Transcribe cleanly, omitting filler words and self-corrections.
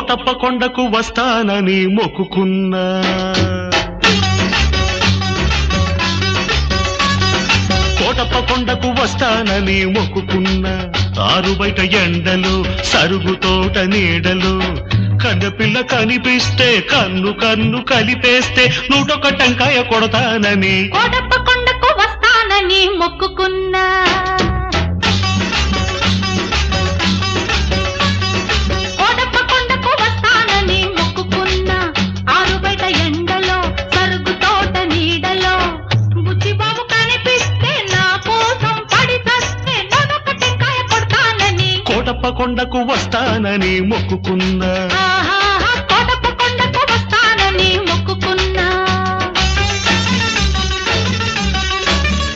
కోటప్ప కొండకు వస్తానని మొక్కుకున్నా కోటప్ప కొండకు వస్తానని మొక్కుకున్నా ఆరు బయట ఎండలు సరుగు తోట నీడలు కన్నపిల్ల కనిపిస్తే కన్ను కన్ను కలిపేస్తే 101 టెంకాయ కొడతానని కోటప్ప కొండకు వస్తానని మొక్కుకున్నా కోటప్ప కొండకు వస్తానని మొక్కుకున్నా ఆరు బయట ఎండలో సరుగు తోట నీడలో బుచ్చిబాబు కనిపిస్తే నా కోసం పడి చస్తే 101 టెంకాయ కొడతానని కోటప్ప కొండకు వస్తానని మొక్కుకున్నా